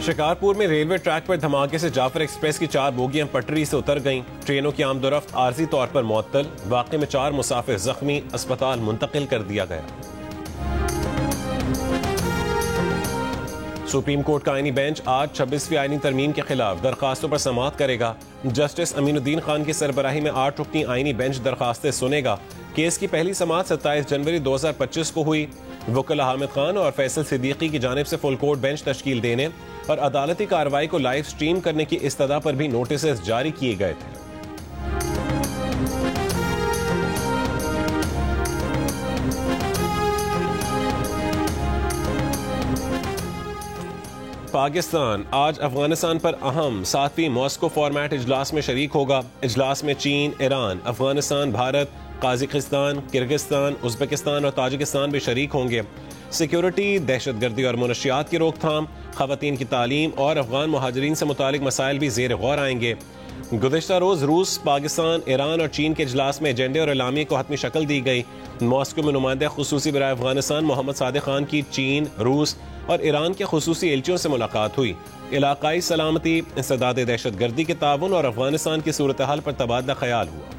शिकारपुर में railway track पर धमाके से जाफर एक्सप्रेस की 4 बोगियां पटरी से उतर गईं। ट्रेनों की आमदोरफ्त आर्जी तौर पर मुअत्तल। वाक़े में 4 मुसाफिर जख्मी, अस्पताल मुंतकिल कर दिया गया। सुप्रीम कोर्ट का आईनी बेंच आज 26वीं आईनी तरमीम के खिलाफ दरखास्तों पर समाअत करेगा। जस्टिस अमीनुद्दीन खान की सरबराही में 8 रुकनी आईनी बेंच दरखास्तें सुनेगा। केस की पहली समाअत 27 जनवरी 2025 को हुई। वकील हामिद खान और फैसल सिद्दीकी की जानिब से फुल कोर्ट बेंच तश्कील देने और अदालती कार्रवाई को लाइव स्ट्रीम करने की इस्तदा पर भी नोटिस जारी किए गए थे। पाकिस्तान आज अफगानिस्तान पर अहम 7वीं मॉस्को फॉर्मेट इजलास में शरीक होगा। इजलास में चीन, Iran, Afghanistan, Bharat, Kazakhstan, Kyrgyzstan, Uzbekistan और ताजिकिस्तान भी शरीक होंगे। सिक्योरिटी, दहशतगर्दी और मुनशियात की रोकथाम, खवातीन की तालीम और अफगान मुहाजिरीन से मुतालिक मसाइल भी ज़ेर गौर आएंगे। गुज़िश्ता रोज़ रूस, पाकिस्तान, ईरान और चीन के इजलास में एजेंडे और एलामी को हतमी शक्ल दी गई। मॉस्को में नुमाइंदा खुसूसी बराए अफगानिस्तान मोहम्मद सादिक खान की चीन, रूस और ईरान के खुसूसी एलचियों से मुलाकात हुई। इलाकाई सलामती, इंसदाद दहशतगर्दी के ताउन और अफगानिस्तान की सूरत हाल पर तबादला ख्याल हुआ।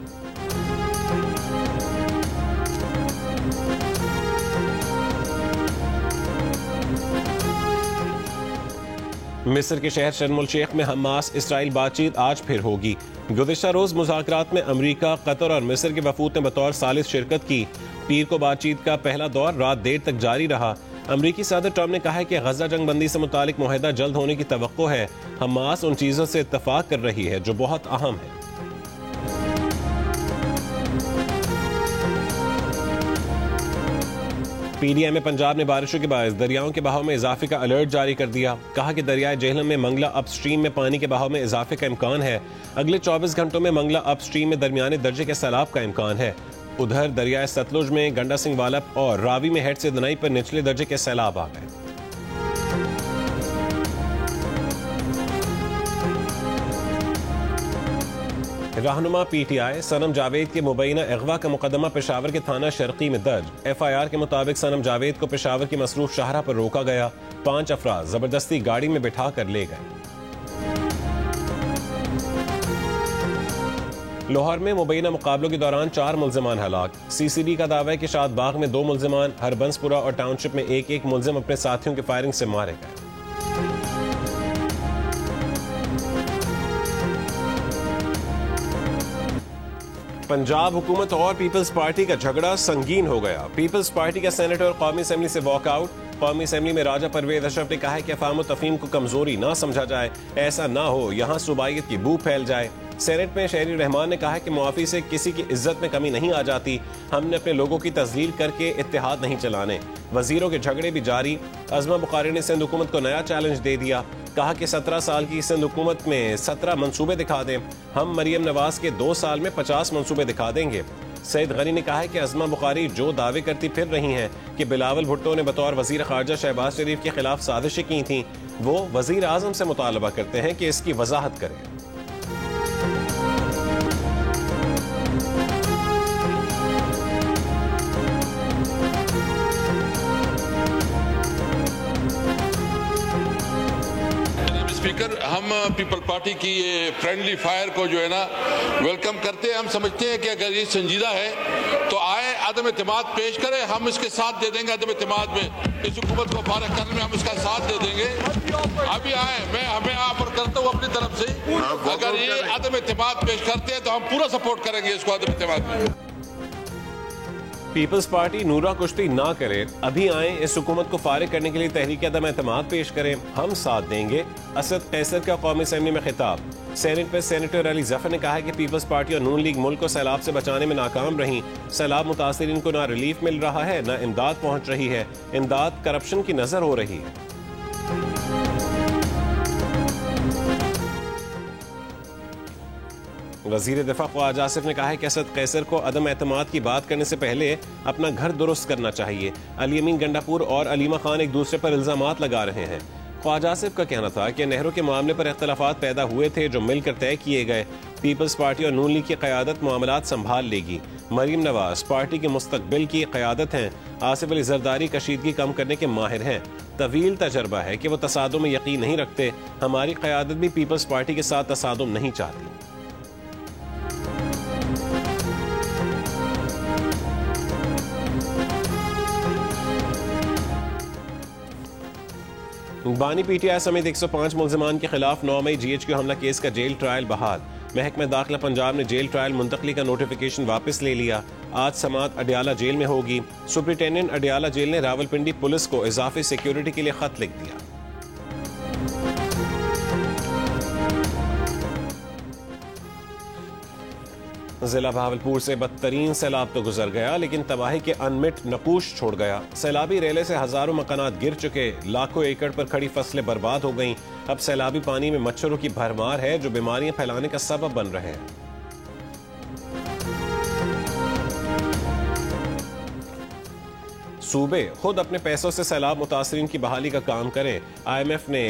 मिस्र के शहर शर्म उल शेख में हमास इसराइल बातचीत आज फिर होगी। गुज़िश्ता रोज मुज़ाकरात में अमरीका, कतर और मिस्र के वफूद ने बतौर सालिस शिरकत की। पीर को बातचीत का पहला दौर रात देर तक जारी रहा। अमरीकी सदर ट्रंप ने कहा है कि गजा जंग बंदी से मुतालिक मुआहदा जल्द होने की तवक्को है। हमास उन चीजों से इत्तफाक कर रही है जो बहुत अहम है। पीडीएम में पंजाब ने बारिशों के बायस दरियाओं के बहाव में इजाफे का अलर्ट जारी कर दिया। कहा कि दरियाए जेहलम में मंगला अपस्ट्रीम में पानी के बहाव में इजाफे का इम्कान है। अगले 24 घंटों में मंगला अपस्ट्रीम में दरमियाने दर्जे के सैलाब का इम्कान है। उधर दरियाए सतलुज में गंडा सिंह वालप और रावी में हेड से दनाई पर निचले दर्जे के सैलाब आ गए। रहनुमा पीटीआई सनम जावेद के मुबैना अगवा का मुकदमा पेशावर के थाना शर्की में दर्ज। एफआईआर के मुताबिक सनम जावेद को पेशावर की मसरूफ शाहरा पर रोका गया। 5 अफराद जबरदस्ती गाड़ी में बिठा कर ले गए। लाहौर में मुबैना मुकाबलों के दौरान 4 मुल्जिमान हलाक। सीसीबी का दावा है कि शादबाग में 2 मुल्जिमान, हरबंसपुरा और टाउनशिप में एक मुल्जिम अपने साथियों की फायरिंग से मारे गए। पंजाब हुकूमत और पीपल्स पार्टी का झगड़ा संगीन हो गया। पीपल्स पार्टी का सेनेटर कौमी असेंबली से वॉकआउट। कौमी असेंबली में राजा परवेज अशरफ ने कहा है कि अफाम तफहीम को कमजोरी ना समझा जाए, ऐसा ना हो यहाँ सूबाइयत की बू फैल जाए। सेनेट में शहरी रहमान ने कहा है कि मुआफी से किसी की इज्जत में कमी नहीं आ जाती। हमने अपने लोगों की तजलील करके इत्तेहाद नहीं चलाने। वजीरों के झगड़े भी जारी। अज़मा बुखारी ने सिंध हुकूमत को नया चैलेंज दे दिया। कहा कि 17 साल की सिंध हुकूमत में 17 मंसूबे दिखा दें। हम मरियम नवाज के 2 साल में 50 मंसूबे दिखा देंगे। सईद गनी ने कहा है कि अज़मा बुखारी जो दावे करती फिर रही हैं कि बिलावल भुट्टो ने बतौर वजीर खारजा शहबाज शरीफ के खिलाफ साजिशें की थीं, वो वजीर आजम से मुतालबा करते हैं कि इसकी वजाहत करें। स्पीकर, हम पीपल पार्टी की ये फ्रेंडली फायर को जो है ना वेलकम करते हैं। हम समझते हैं कि अगर ये संजीदा है तो आए, अदम एतमाद पेश करें, हम इसके साथ दे देंगे। अदम एतमाद में इस हुकूमत को फारग करने में हम इसका साथ दे देंगे। अभी आए, मैं हमें ऑफर करता हूँ अपनी तरफ से, अगर ये अदम एतमाद पेश करते हैं तो हम पूरा सपोर्ट करेंगे इसको अदम एतमाद में। पीपल्स पार्टी नूरा कुश्ती ना करे, अभी आए, इस हुकूमत को फारिग करने के लिए तहरीक अदम एतमाद पेश करें, हम साथ देंगे। असद कैसर का कौमी असेंबली में खिताब। सेनेट पर सेनेटर अली जफर ने कहा है कि पीपल्स पार्टी और नून लीग मुल्क को सैलाब से बचाने में नाकाम रही। सैलाब मुतासिरीन को ना रिलीफ मिल रहा है, ना इमदाद पहुंच रही है। इमदाद करप्शन की नजर हो रही है। वजीर दिफा ख्वाजा आसिफ ने कहा है कि असद कैसर को अदम एतमाद की बात करने से पहले अपना घर दुरुस्त करना चाहिए। अली अमीन गंडापुर और अलीमा खान एक दूसरे पर इल्जामात लगा रहे हैं। ख्वाजा आसिफ का कहना था कि नहरों के मामले पर इख्तलाफात पैदा हुए थे जो मिलकर तय किए गए। पीपल्स पार्टी और नून लीग की क़यादत मामलात संभाल लेगी। मरीम नवाज पार्टी के मुस्तकबिल की क़यादत हैं। आसिफ अली जरदारी कशीदगी कम करने के माहिर हैं। तवील तजर्बा है कि वो तसादुम में यकीन नहीं रखते। हमारी क़यादत भी पीपल्स पार्टी के साथ तसादुम नहीं चाहती। बानी पीटीआई समेत 105 मुल्जिमान के खिलाफ 9 मई GHQ हमला केस का जेल ट्रायल बहाल। महकमा दाखिला पंजाब ने जेल ट्रायल मुंतकली का नोटिफिकेशन वापस ले लिया। आज समात अडियाला जेल में होगी। सुपरिटेंडेंट अडियाला जेल ने रावलपिंडी पुलिस को इजाफी सिक्योरिटी के लिए खत लिख दिया। जिला भावलपुर से बदतरीन सैलाब तो गुजर गया, लेकिन तबाही के अनमिट नकूश छोड़ गया। सैलाबी रेले से हजारों मकानात गिर चुके, लाखों एकड़ पर खड़ी फसलें बर्बाद हो गईं। अब सैलाबी पानी में मच्छरों की भरमार है जो बीमारियां फैलाने का सबब बन रहे हैं। सूबे खुद अपने पैसों से सैलाब मुतासरीन की बहाली का काम करें। IMF ने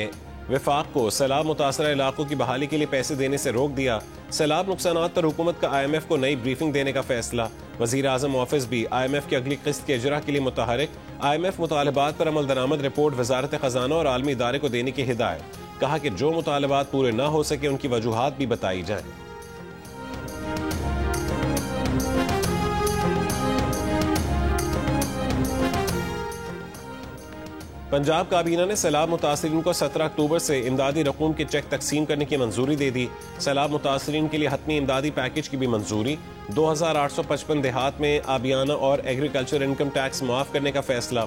विफाक को सैलाब मुतासरा इलाकों की बहाली के लिए पैसे देने से रोक दिया। सैलाब नुकसानात पर हुकूमत का IMF को नई ब्रीफिंग देने का फैसला। वजीर आजम ऑफिस भी IMF की अगली किस्त के इजरा के लिए मुतहरिक। IMF मुतालबात पर अमल दरामद रिपोर्ट वजारत खजाना और आलमी इदारे को देने की हिदायत। कहा कि जो मुतालबात पूरे न हो सके उनकी वजूहात भी बताई जाएं। पंजाब काबीना ने सैलाब मुतासरीन को 17 अक्टूबर से इमदादी रकूम के चेक तकसीम करने की मंजूरी दे दी। सैलाब मुतासरीन के लिए हतमी इमदादी पैकेज की भी मंजूरी। 2855 देहात में आबियाना और एग्रीकल्चर इनकम टैक्स माफ करने का फैसला।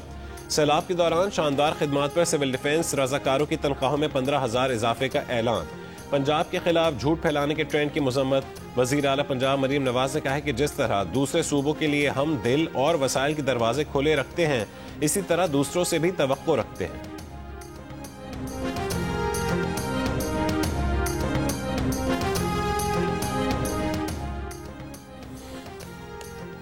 सैलाब के दौरान शानदार खिदमात पर सिविल डिफेंस रजाकारों की तनख्वाहों में 15,000 इजाफे का ऐलान। पंजाब के खिलाफ झूठ फैलाने के ट्रेंड की मजम्मत। वजीर आला पंजाब मरीम नवाज ने कहा है कि जिस तरह दूसरे सूबों के लिए हम दिल और वसाइल के दरवाजे खुले रखते हैं, इसी तरह दूसरों से भी तवक्को रखते हैं।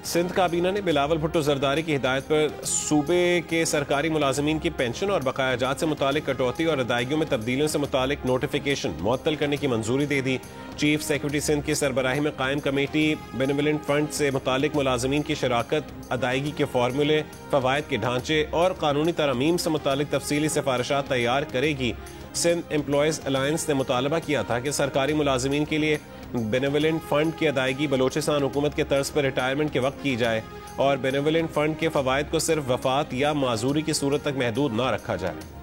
सिंध काबीना ने बिलावल भुट्टो जरदारी की हिदायत पर सूबे के सरकारी मुलाजमीन की पेंशन और बकायाजात से मुतालिक कटौती और अदायगियों में तब्दीलियों से मुतालिक नोटिफिकेशन मुअत्तल करने की मंजूरी दे दी। चीफ सेक्रेटरी सिंध की सरबराही में कायम कमेटी बेनिवोलेंट फंड से मुतालिक मुलाजमीन की शराकत, अदायगी के फार्मूले, फवायद के ढांचे और कानूनी तरमीम से मुतालिक तफसीली सिफारिशात तैयार करेगी। सिंध एम्प्लॉयज अलायंस ने मुतालबा किया था कि सरकारी मुलाजमीन के लिए बेनिवोलेंट फंड की अदायगी बलोचिस्तान हुकूमत के तर्ज पर रिटायरमेंट के वक्त की जाए और बेनिवोलेंट फंड के फवायद को सिर्फ वफात या माजूरी की सूरत तक महदूद न रखा जाए।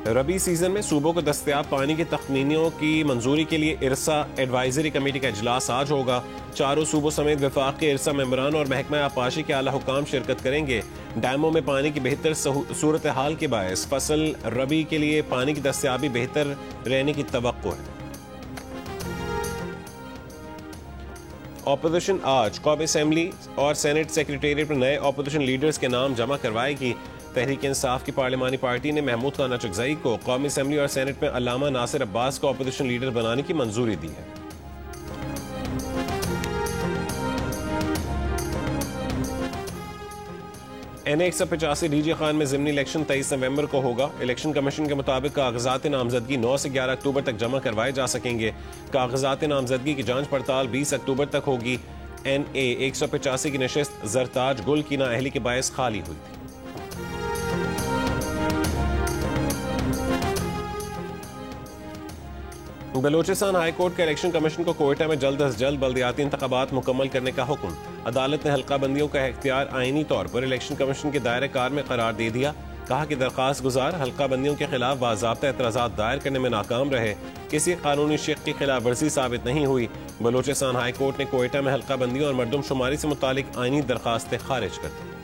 रबी सीजन में सूबों को दस्तयाब पानी की तखमीनियों की मंजूरी के लिए इरसा एडवाइजरी कमेटी का इजलास आज होगा। चारों सूबों समेत विफाक के इरसा मेंबरान और महकमा आपाशी के आला हुकाम शिरकत करेंगे। डैमों में पानी की बेहतर सूरत हाल के बायस फसल रबी के लिए पानी की दस्तयाबी बेहतर रहने की तवक्को है। ऑपोजिशन आज कौमी असेंबली और सेनेट सेक्रेटेरिएट में नए ऑपोजिशन लीडर्स के नाम जमा करवाएगी। तहरीक इंसाफ की पार्लिमानी पार्टी ने महमूद खान अचकजई को कौमी असेंबली और सेनेट में अल्लामा नासिर अब्बास को ऑपोजिशन लीडर बनाने की मंजूरी दी है। NA 185 डीजे खान में ज़िमनी इलेक्शन 23 नवंबर को होगा। इलेक्शन कमीशन के मुताबिक कागजात नामजदगी 9 से 11 अक्टूबर तक जमा करवाए जा सकेंगे। कागजात नामजदगी की जांच पड़ताल 20 अक्टूबर तक होगी। NA 185 की नशिस्त जरताज गुल की नाअहली के बायस खाली हुई थी। बलोचिस्तान हाई कोर्ट का इलेक्शन कमीशन को कोयटा में जल्द अज जल्द बल्दियाती इंतखाबात मुकम्मल करने का हुक्म। अदालत ने हल्का बंदियों का इख्तियार आईनी तौर पर इलेक्शन कमीशन के दायरे कार में करार दे दिया। कहा कि दरखास्त गुजार हल्का बंदियों के खिलाफ बाज़ाब्ता एतराज़ात दायर करने में नाकाम रहे, किसी कानूनी शिक की खिलाफ वर्जी साबित नहीं हुई। बलोचिस्तान हाई कोर्ट ने कोयटा में हल्का बंदियों और मरदमशुमारी से मुतालिक आईनी दरखास्तें खारिज कर दी।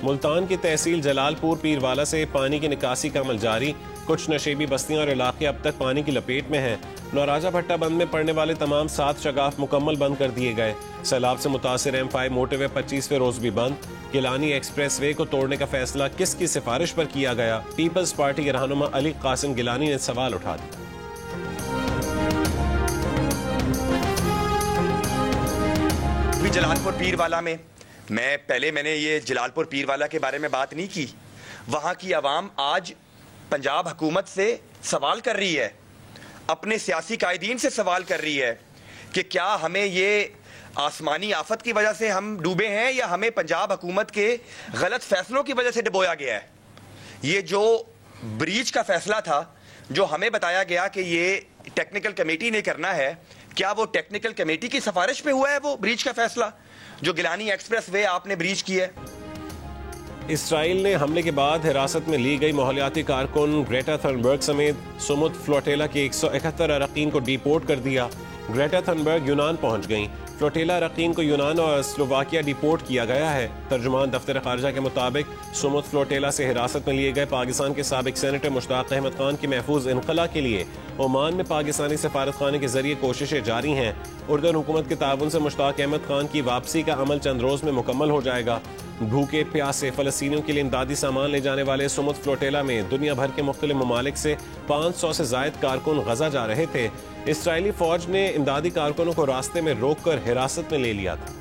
मुल्तान की तहसील जलालपुर पीरवाला से पानी की निकासी का अमल जारी। कुछ नशेबी बस्तियां और इलाके अब तक पानी की लपेट में हैं। नौराजा भट्टा बंद में पड़ने वाले तमाम 7 शगाफ मुकम्मल बंद कर दिए गए। सैलाब से मुतासिर M5 मोटरवे 25वें रोज भी बंद। गिलानी एक्सप्रेस वे को तोड़ने का फैसला किसकी सिफारिश पर किया गया? पीपल्स पार्टी के रहनुमा अली कासिम गिलानी ने सवाल उठा दिया। जलालपुर पीरवाला में मैंने ये जलालपुर पीरवाला के बारे में बात नहीं की। वहाँ की आवाम आज पंजाब हुकूमत से सवाल कर रही है, अपने सियासी कायदीन से सवाल कर रही है कि क्या हमें ये आसमानी आफत की वजह से हम डूबे हैं या हमें पंजाब हुकूमत के गलत फैसलों की वजह से डुबोया गया है। ये जो ब्रीच का फैसला था, जो हमें बताया गया कि ये टेक्निकल कमेटी ने करना है, क्या वो टेक्निकल कमेटी की सिफारिश पे हुआ है वो ब्रीच का फैसला जो गिलानी एक्सप्रेस वे आपने ब्रीच की है? इसराइल ने हमले के बाद हिरासत में ली गई माहौलियाती कारकुन ग्रेटा थर्नबर्ग समेत सुमुद फ्लोटेला के 171 अरकान को डिपोर्ट कर दिया। ग्रेटा थर्नबर्ग यूनान पहुंच गईं। फ्लोटेला अरकान को यूनान और स्लोवाकिया डिपोर्ट किया गया है। तर्जुमान दफ्तर खारजा के मुताबिक सुमुद फ्लोटेला से हिरासत में लिए गए पाकिस्तान के साबिक सेनेटर मुश्ताक अहमद खान की महफूज इनखला के लिए ओमान में पाकिस्तानी सफारतखाने के जरिए कोशिशें जारी हैं। उर्दन हुकूमत के ताउन से मुश्ताक अहमद खान की वापसी का अमल चंद रोज में मुकम्मल हो जाएगा। भूखे प्यासे फलस्तीनियों के लिए इमदादी सामान ले जाने वाले सुमुद फ्लोटेला में दुनिया भर के मुख्तलिफ ममालिक से 500 से जायद कारकुन गजा जा रहे थे। इसराइली फौज ने इमदादी कारकुनों को रास्ते में रोककर हिरासत में ले लिया था।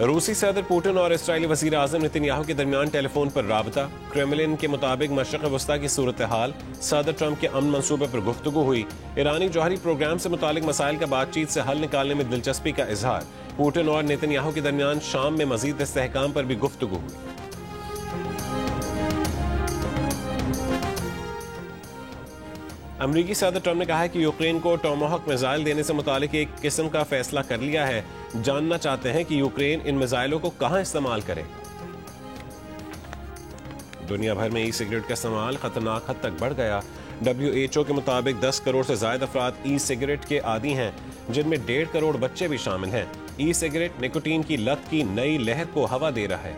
रूसी सदर पुतिन और इसराइली वजीर आजम नेतन्याहू के दरमियान टेलीफोन पर राबता। क्रेमलिन के मुताबिक मशरक़ वस्ता की सूरत हाल, सदर ट्रंप के अमन मंसूबे पर गुफ्तगू हुई। ईरानी जौहरी प्रोग्राम से मुतालिक मसाइल का बातचीत से हल निकालने में दिलचस्पी का इजहार। पुतिन और नेतन्याहू के दरमियान शाम में मजीद इस्तेहकाम पर भी गुफ्तगू हुई। अमरीकी सदर ट्रंप ने कहा है कि यूक्रेन को टोमाहॉक मिसाइल देने से मुतालिक एक किस्म का फैसला कर लिया है। जानना चाहते हैं कि यूक्रेन इन मिसाइलों को कहां इस्तेमाल करे। दुनिया भर में ई सिगरेट का इस्तेमाल खतरनाक हद तक बढ़ गया। WHO के मुताबिक 10 करोड़ से ज्यादा अफराद ई सिगरेट के आदी हैं, जिनमें 1.5 करोड़ बच्चे भी शामिल हैं। ई सिगरेट निकोटीन की लत की नई लहर को हवा दे रहा है।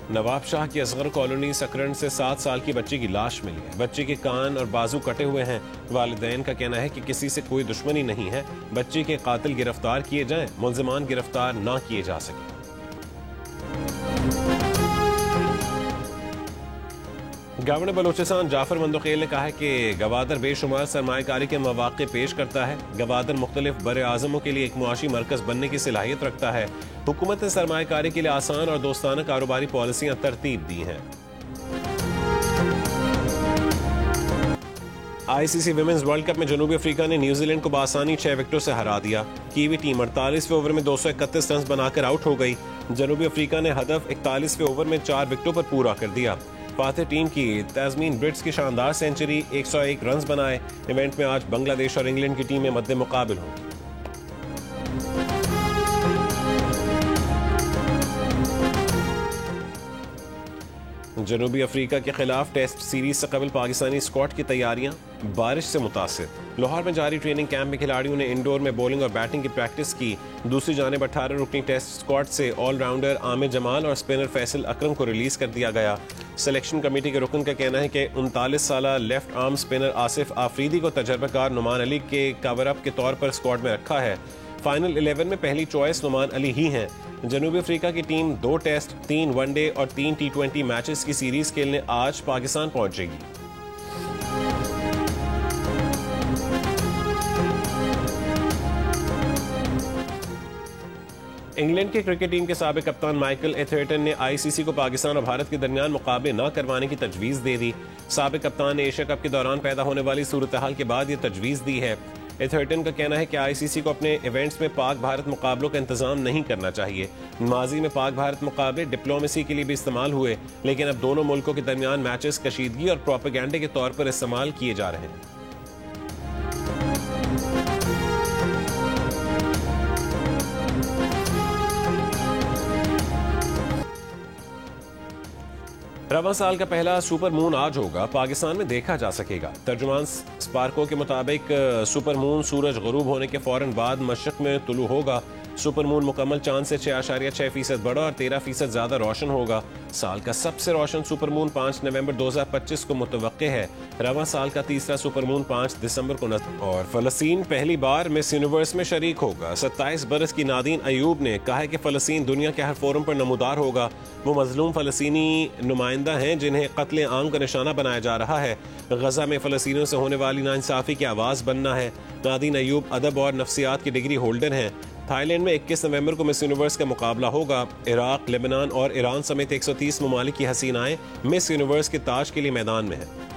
नवाब शाह की असगर कॉलोनी सकरन से 7 साल की बच्ची की लाश मिली है। बच्ची के कान और बाजू कटे हुए हैं। वालिदैन का कहना है कि किसी से कोई दुश्मनी नहीं है। बच्ची के कातिल गिरफ्तार किए जाएं, मुल्जिमान गिरफ्तार ना किए जा सके। गवर्नर बलोचिस्तान जाफर मंदोखेल ने कहा है कि गवादर बेशुमार सरमायाकारी के मौके पेश करता है। गवादर मुख्तलिफ बड़े आजमों के लिए एक मुआशी मरकज बनने की सलाहियत रखता है। हुकूमत ने सरमायाकारी के लिए आसान और दोस्ताना कारोबारी पॉलिसियां तरतीब दी हैं। ICC विमेंस वर्ल्ड कप में जनूबी अफ्रीका ने न्यूजीलैंड को बआसानी 6 विकेटों से हरा दिया। कीवी टीम 48वें ओवर में 231 रन बनाकर आउट हो गई। जनूबी अफ्रीका ने हदफ 41वें ओवर में 4 विकेटों पर पूरा कर दिया। फातेह टीम की तस्मीन ब्रिट्स की शानदार सेंचुरी, 101 रन बनाए। इवेंट में आज बांग्लादेश और इंग्लैंड की टीमें मद्दे मुकाबिल होंगी। जनूबी अफ्रीका के खिलाफ टेस्ट सीरीज से कबल पाकिस्तानी स्क्वाड की तैयारियां बारिश से मुतासिर। लाहौर में जारी ट्रेनिंग कैंप में खिलाड़ियों ने इंडोर में बॉलिंग और बैटिंग की प्रैक्टिस की। दूसरी जानिब 18 रुकनी टेस्ट स्क्वाड से ऑलराउंडर आमिर जमाल और स्पिनर फैसल अकरम को रिलीज कर दिया गया। सिलेक्शन कमेटी के रुकन का कहना है कि 39 साला left arm spinner Asif Afridi को तजर्बाकार नुमान अली के कवर अप के तौर पर स्क्वाड में रखा है। फाइनल 11 में पहली चॉइस नुमान अली ही हैं। जनूबी अफ्रीका की टीम 2 टेस्ट, 3 वनडे और 3 T20 मैचेस की सीरीज खेलने आज पाकिस्तान पहुंचेगी। इंग्लैंड की क्रिकेट टीम के साबिक कप्तान माइकल एथर्टन ने ICC को पाकिस्तान और भारत के दरमियान मुकाबले न करवाने की तजवीज़ दे दी। साबिक कप्तान ने एशिया कप के दौरान पैदा होने वाली सूरत हाल के बाद ये तजवीज़ दी है। एथर्टन का कहना है कि ICC को अपने इवेंट्स में पाक भारत मुकाबलों का इंतजाम नहीं करना चाहिए। माजी में पाक भारत मुकाबले डिप्लोमेसी के लिए भी इस्तेमाल हुए, लेकिन अब दोनों मुल्कों के दरमियान मैचेस कशीदगी और प्रोपेगेंडे के तौर पर इस्तेमाल किए जा रहे हैं। रवां साल का पहला सुपर मून आज होगा, पाकिस्तान में देखा जा सकेगा। तर्जुमान स्पार्को के मुताबिक सुपर मून सूरज गुरूब होने के फौरन बाद मशरक में तुलू होगा। सुपरमून मुकम्मल चांद से 6.6% बड़ा और 13% ज्यादा रोशन होगा। साल का सबसे रोशन सुपरमून 5 नवंबर 2025 को मुतवक्के है। रवा साल का तीसरा सुपरमून 5 दिसंबर को नजर। और फलस्तीन पहली बार मिस यूनिवर्स में शरीक होगा। 27 बरस की नादीन अयूब ने कहा है कि फलस्तीन दुनिया के हर फोरम पर नमूदार होगा। वो मजलूम फलस्तीनी नुमाइंदा हैं जिन्हें कत्ले आम का निशाना बनाया जा रहा है। गजा में फलस्तीनियों से होने वाली नाइंसाफी की आवाज़ बनना है। नादीन अयूब अदब और नफ्सियात की डिग्री होल्डर हैं। थाईलैंड में 21 नवंबर को मिस यूनिवर्स का मुकाबला होगा। इराक, लेबनान और ईरान समेत 130 ममालिक की हसीनाएं मिस यूनिवर्स के ताज के लिए मैदान में हैं।